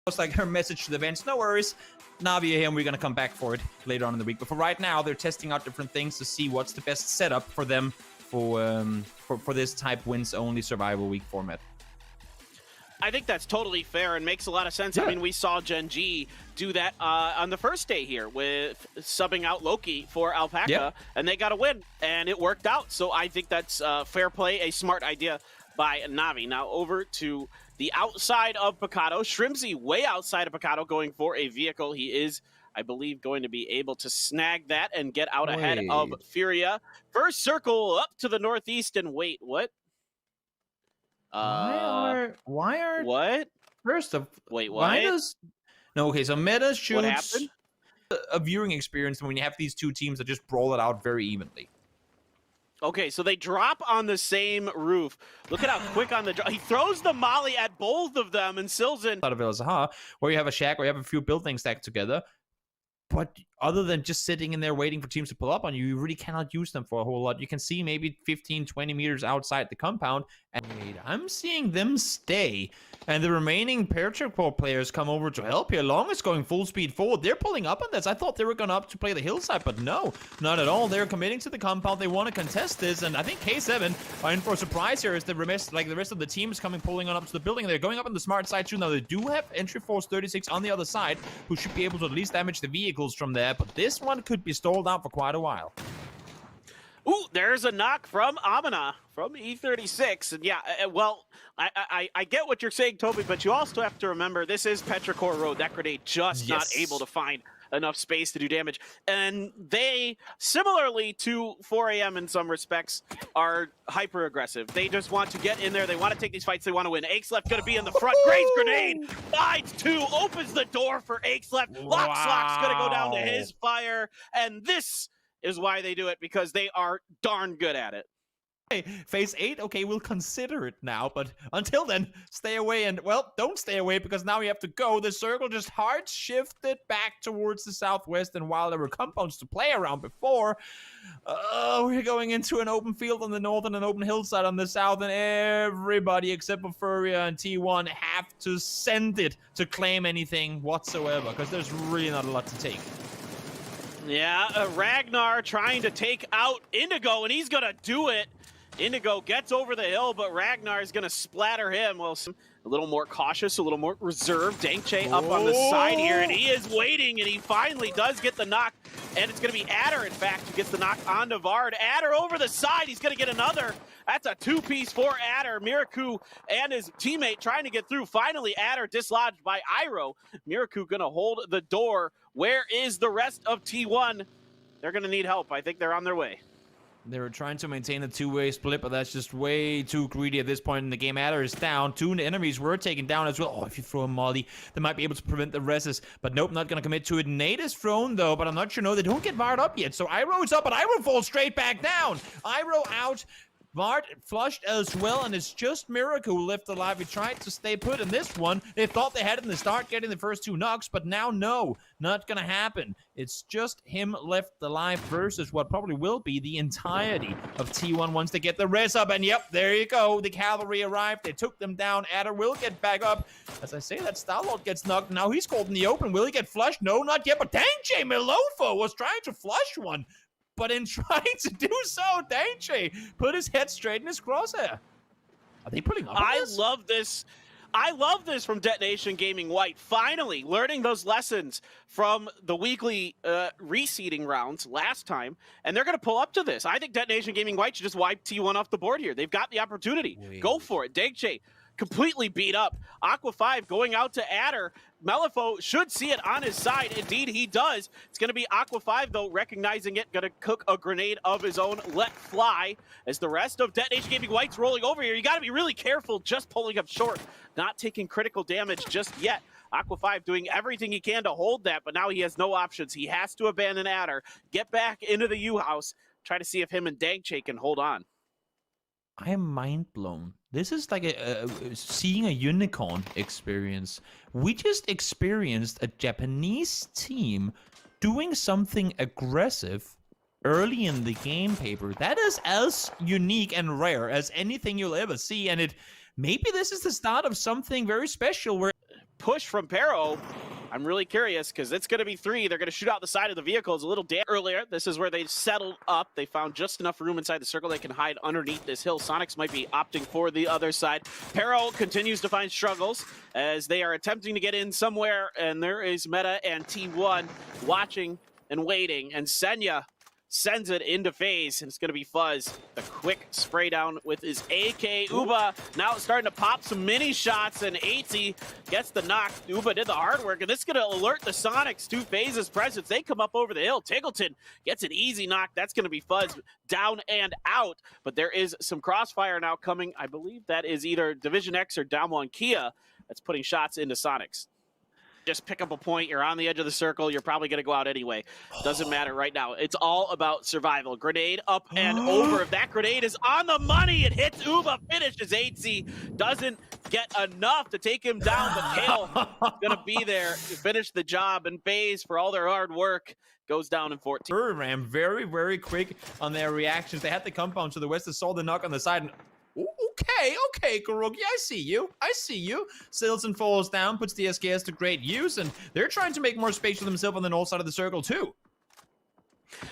was like her message to the bench, no worries, Navi here, and we're gonna come back for it later on in the week. But for right now, they're testing out different things to see what's the best setup for them for this type wins only survival week format. I think that's totally fair and makes a lot of sense. Yeah. I mean, we saw Gen.G do that on the first day here with subbing out Loki for Alpaca, and they got a win, and it worked out. So I think that's fair play, a smart idea by Navi. Now over to the outside of Picado. Shrimzy way outside of Picado going for a vehicle. He is, I believe, going to be able to snag that and get out ahead of FURIA. First circle up to the northeast, and wait, what? Why are what? First of wait, what? Why does no? Okay, so Meta shoots what happened? A viewing experience when you have these two teams that just brawl it out very evenly. Okay, so they drop on the same roof. Look at how quick on the drop. He throws the molly at both of them, and Silzen out of Zaha, where you have a shack, where you have a few buildings stacked together. But other than just sitting in there waiting for teams to pull up on you, you really cannot use them for a whole lot. You can see maybe 15, 20 meters outside the compound. And I'm seeing them stay. And the remaining Petrichor players come over to help here. Long is going full speed forward. They're pulling up on this. I thought they were going up to play the hillside, but no, not at all. They're committing to the compound. They want to contest this. And I think K7 are in for a surprise here as the rest of the team is pulling on up to the building. They're going up on the smart side too. Now they do have entry force 36 on the other side, who should be able to at least damage the vehicles from there. But this one could be stalled out for quite a while. Ooh, there's a knock from Amina from E36. And yeah, well, I get what you're saying, Toby, but you also have to remember this is Petrichor Road. That grenade just not able to find enough space to do damage. And they, similarly to 4 AM in some respects, are hyper aggressive. They just want to get in there. They want to take these fights. They want to win. Xsset going to be in the front. Gray's grenade finds two, opens the door for Xsset. Lock's going to go down to his fire. And this is why they do it, because they are darn good at it. Hey, phase 8, okay, we'll consider it now, but until then, stay away. And, well, don't stay away, because now we have to go. The circle just hard shifted back towards the southwest, and while there were compounds to play around before, we're going into an open field on the north and an open hillside on the south, and everybody except for FURIA and T1 have to send it to claim anything whatsoever, because there's really not a lot to take. Yeah, Ragnar trying to take out Indigo, and he's going to do it. Indigo gets over the hill, but Ragnar is going to splatter him. Well, a little more cautious, a little more reserved. DankChe up on the side here, and he is waiting, and he finally does get the knock. And it's going to be Adder, in fact, who gets the knock on Vard. Adder over the side. He's going to get another. That's a two-piece for Adder. Miraku and his teammate trying to get through. Finally, Adder dislodged by Iroh. Miraku going to hold the door. Where is the rest of T1? They're going to need help. I think they're on their way. They were trying to maintain a two-way split, but that's just way too greedy at this point in the game. Adder is down. Two enemies were taken down as well. Oh, if you throw a molly, they might be able to prevent the reses. But nope, not going to commit to it. Nate is thrown, though, but I'm not sure. No, they don't get Vard up yet. So Iroh is up, but Iroh falls straight back down. Iroh out. Vard flushed as well, and it's just Miracle left alive. He tried to stay put in this one. They thought they had in the start getting the first two knocks, but now no, not gonna happen. It's just him left alive versus what probably will be the entirety of T1 once they get the res up. And yep, there you go. The cavalry arrived. They took them down. Adder will get back up. As I say, that Starlord gets knocked. Now he's called in the open. Will he get flushed? No, not yet. But DankChe Melofo was trying to flush one. But in trying to do so, DankChe put his head straight in his crosshair. Are they putting up on this? I love this from DetonatioN Gaming White. Finally learning those lessons from the weekly reseeding rounds last time. And they're going to pull up to this. I think DetonatioN Gaming White should just wipe T1 off the board here. They've got the opportunity. Go for it. DankChe completely beat up. Aqua 5 going out to Adder. Melifo should see it on his side. Indeed, he does. It's going to be Aqua 5, though, recognizing it, going to cook a grenade of his own, let fly, as the rest of DetonatioN Gaming White's rolling over here. You got to be really careful just pulling up short, not taking critical damage just yet. Aqua 5 doing everything he can to hold that, but now he has no options. He has to abandon Adder, get back into the U-House, try to see if him and DankChe can hold on. I am mind blown. This is like seeing a unicorn experience. We just experienced a Japanese team doing something aggressive early in the game, Paper. That is as unique and rare as anything you'll ever see, and maybe this is the start of something very special where push from Pero. I'm really curious because it's going to be 3. They're going to shoot out the side of the vehicle. It's a little damp earlier. This is where they settled up. They found just enough room inside the circle they can hide underneath this hill. Soniqs might be opting for the other side. Pero continues to find struggles as they are attempting to get in somewhere, and there is Meta and T1 watching and waiting, and Senya sends it into FaZe, and it's going to be Fuzz. A quick spray down with his AK. Uba now starting to pop some mini shots, and 80 gets the knock. Uba did the hard work, and this is going to alert the Soniqs to FaZe's presence. They come up over the hill. Tiggleton gets an easy knock. That's going to be Fuzz down and out, but there is some crossfire now coming. I believe that is either DivisionX or DAMWON Kia that's putting shots into Soniqs. Just pick up a point. You're on the edge of the circle. You're probably going to go out anyway. Doesn't matter right now. It's all about survival. Grenade up and over. If that grenade is on the money, it hits Uba. Finishes 8Z. Doesn't get enough to take him down, but Kale going to be there to finish the job. And FaZe, for all their hard work, goes down in 14. Buriram very, very quick on their reactions. They had the compound to the west. They saw the knock on the side. And okay, Kurogi, I see you. Silson falls down, puts the SKS to great use, and they're trying to make more space for themselves on the north side of the circle, too.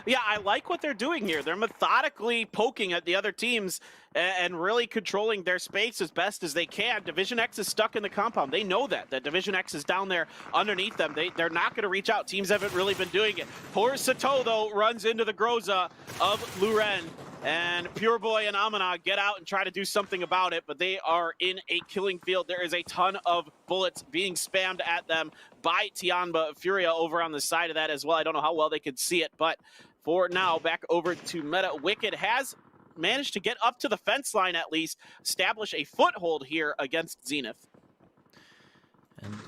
Yeah, I like what they're doing here. They're methodically poking at the other teams and really controlling their space as best as they can. DivisionX is stuck in the compound. They know that DivisionX is down there underneath them. They're not going to reach out. Teams haven't really been doing it. Poor Sato, though, runs into the Groza of Luren. And Pure Boy and Amana get out and try to do something about it, but they are in a killing field. There is a ton of bullets being spammed at them by Tianba, Furia over on the side of that as well. I don't know how well they could see it, but for now, back over to Meta. Wicked has managed to get up to the fence line at least, establish a foothold here against Zenith.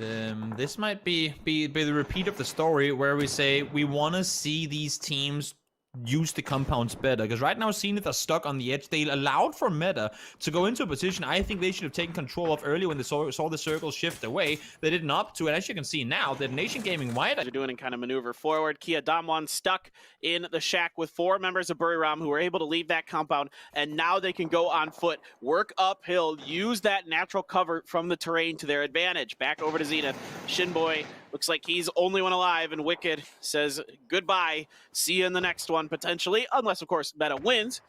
And this might be the repeat of the story where we say we want to see these teams use the compounds better, because right now Zenith are stuck on the edge. They allowed for Meta to go into a position I think they should have taken control of earlier when they saw the circle shift away. They didn't opt to, and as you can see now, DetonatioN Gaming White are doing and kind of maneuver forward. Kia Damwon stuck in the shack with 4 members of Buriram who were able to leave that compound, and now they can go on foot, work uphill, use that natural cover from the terrain to their advantage. Back over to Zenith. Shinboy looks like he's only one alive, and Wicked says goodbye. See you in the next one, potentially. Unless, of course, Meta wins.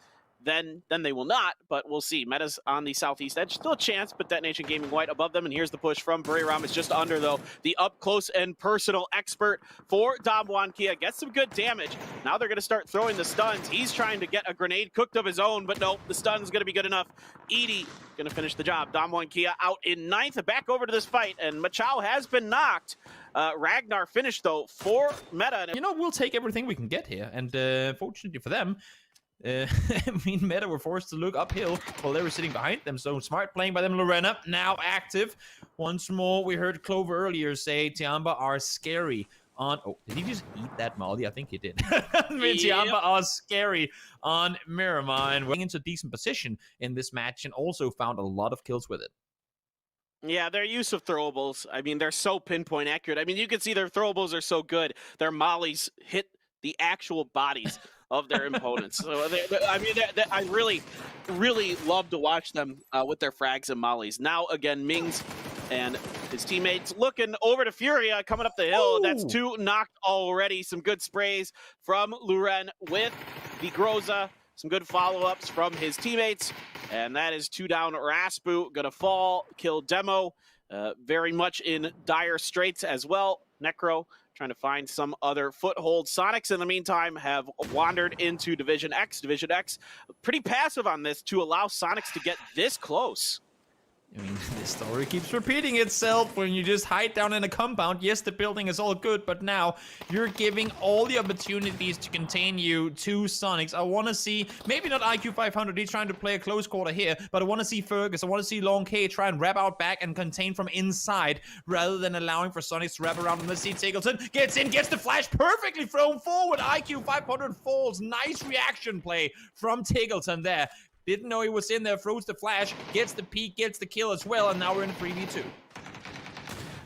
Then they will not, but we'll see. Meta's on the southeast edge. Still a chance, but DetonatioN Gaming White above them, and here's the push from Buriram. It's just under, though. The up-close and personal expert for DAMWON Kia gets some good damage. Now they're going to start throwing the stuns. He's trying to get a grenade cooked of his own, but nope, the stun's going to be good enough. Edie going to finish the job. DAMWON Kia out in 9th. Back over to this fight, and Machao has been knocked. Ragnar finished, though, for Meta. You know, we'll take everything we can get here, and fortunately for them, I mean, Meta were forced to look uphill while they were sitting behind them. So smart playing by them. Lorena now active. Once more, we heard Clover earlier say Tianba are scary on... Oh, did he just eat that Molly? I think he did. Tianba are scary on Miramine. We're into a decent position in this match and also found a lot of kills with it. Yeah, their use of throwables, I mean, they're so pinpoint accurate. I mean, you can see their throwables are so good. Their mollies hit the actual bodies of their opponents. So I really love to watch them with their frags and mollies. Now again, Mings and his teammates looking over to Furia coming up the hill. Ooh. That's 2 knocked already. Some good sprays from Luren with the Groza. Some good follow-ups from his teammates. And that is 2 down. Raspu gonna fall, kill Demo. Very much in dire straits as well. Necro trying to find some other foothold. Soniqs, in the meantime, have wandered into DivisionX. DivisionX pretty passive on this to allow Soniqs to get this close. I mean, this story keeps repeating itself when you just hide down in a compound. Yes, the building is all good, but now you're giving all the opportunities to contain you to Soniqs. I want to see, maybe not IQ 500, he's trying to play a close quarter here, but I want to see Fergus, I want to see Long K try and wrap out back and contain from inside, rather than allowing for Soniqs to wrap around. And let's see, Tiggleton gets in, gets the flash perfectly thrown forward. IQ 500 falls. Nice reaction play from Tiggleton there. Didn't know he was in there, throws the flash, gets the peek, gets the kill as well, and now we're in a 3v2.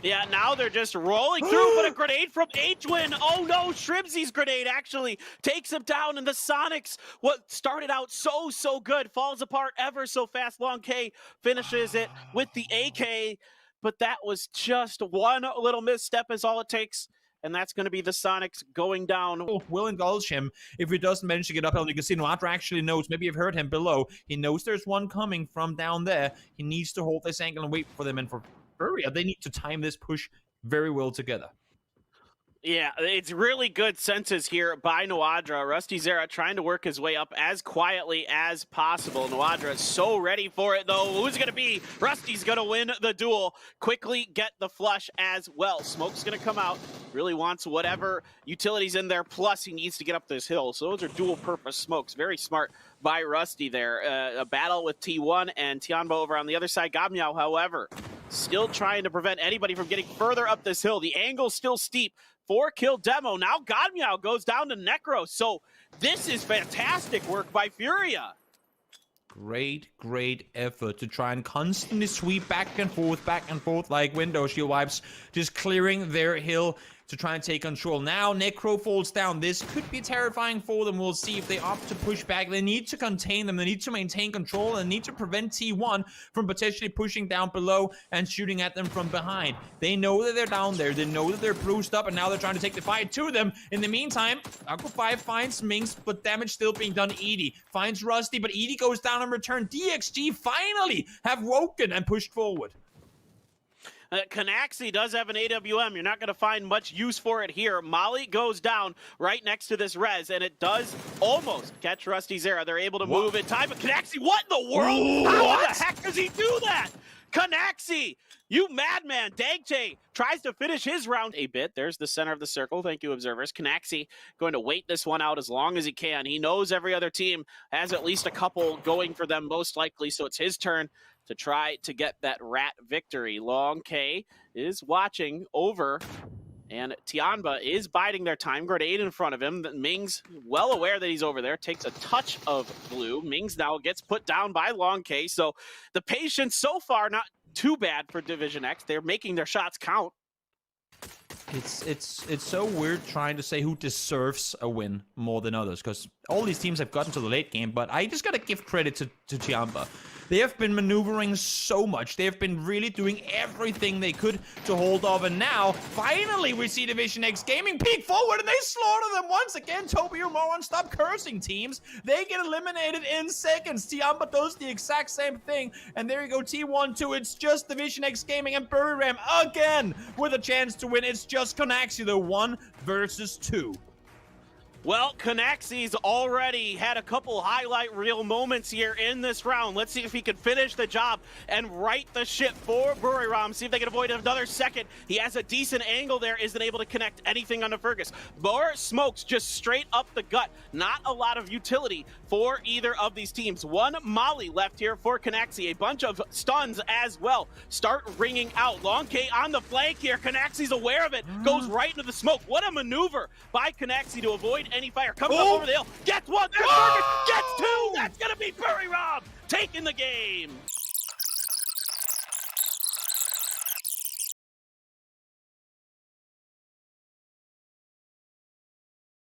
Yeah, now they're just rolling through, but a grenade from H-Win. Oh no, Shrimzy's grenade actually takes him down, and the Soniqs, what started out so good, falls apart ever so fast. Long K finishes it with the AK. but that was just one little misstep is all it takes. And that's going to be the Sonics going down. Will indulge him if he doesn't manage to get uphill. You can see Noadra actually knows, maybe you've heard him below. He knows there's one coming from down there. He needs to hold this angle and wait for them. And for FURIA, they need to time this push very well together. Yeah, it's really good senses here by Noadra. Rusty Zera trying to work his way up as quietly as possible. Noadra is so ready for it, though. Who's it going to be? Rusty's going to win the duel. Quickly get the flush as well. Smoke's going to come out. Really wants whatever utilities in there, plus he needs to get up this hill. So those are dual-purpose smokes. Very smart by Rusty there. A battle with T1 and Tianba over on the other side. Gabmiao, however, still trying to prevent anybody from getting further up this hill. The angle's still steep. 4-kill demo. Now Gabmiao goes down to Necro. So this is fantastic work by FURIA. Great effort to try and constantly sweep back and forth like window shield wipes, just clearing their hill to try and take control. Now Necro falls down. This could be terrifying for them. We'll see if they opt to push back. They need to contain them. They need to maintain control and need to prevent T1 from potentially pushing down below and shooting at them from behind. They know that they're down there. They know that they're bruised up, and now they're trying to take the fight to them. In the meantime, Aqua 5 finds Minx, but damage still being done. Edie finds Rusty, but Edie goes down in return. DXG finally have woken and pushed forward. Canaxi does have an AWM. You're not going to find much use for it here. Molly goes down right next to this res, and it does almost catch Rusty Zera. They're able to move in time, but Canaxi, what in the world? Ooh, How the heck does he do that? Canaxi, you madman. Dagche tries to finish his round a bit. There's the center of the circle. Thank you, observers. Canaxi going to wait this one out as long as he can. He knows every other team has at least a couple going for them most likely, so it's his turn to try to get that rat victory. Long K is watching over, and Tianba is biding their time. Grenade in front of him. Ming's well aware that he's over there. Takes a touch of blue. Ming's now gets put down by Long K. So the patience so far not too bad for DivisionX. They're making their shots count. It's so weird trying to say who deserves a win more than others, because all these teams have gotten to the late game, but I just gotta give credit to Tianba. They have been maneuvering so much. They have been really doing everything they could to hold off. And now, finally, we see DivisionX Gaming peek forward, and they slaughter them once again. Toby or Moron, stop cursing, teams. They get eliminated in seconds. Tianba does the exact same thing. And there you go, T1-2. It's just DivisionX Gaming and Buriram again with a chance to win. It's just Canaxi, the 1 versus 2. Well, Canaxi's already had a couple highlight reel moments here in this round. Let's see if he can finish the job and right the ship for Buriram. See if they can avoid another second. He has a decent angle there, isn't able to connect anything onto Fergus. More smokes just straight up the gut. Not a lot of utility for either of these teams. One Molly left here for Canaxi. A bunch of stuns as well start ringing out. Long K on the flank here. Canaxi's aware of it. Goes right into the smoke. What a maneuver by Canaxi to avoid any fire. Comes up over the hill. Gets one. There's Fergus. Gets two. That's going to be Buriram taking the game.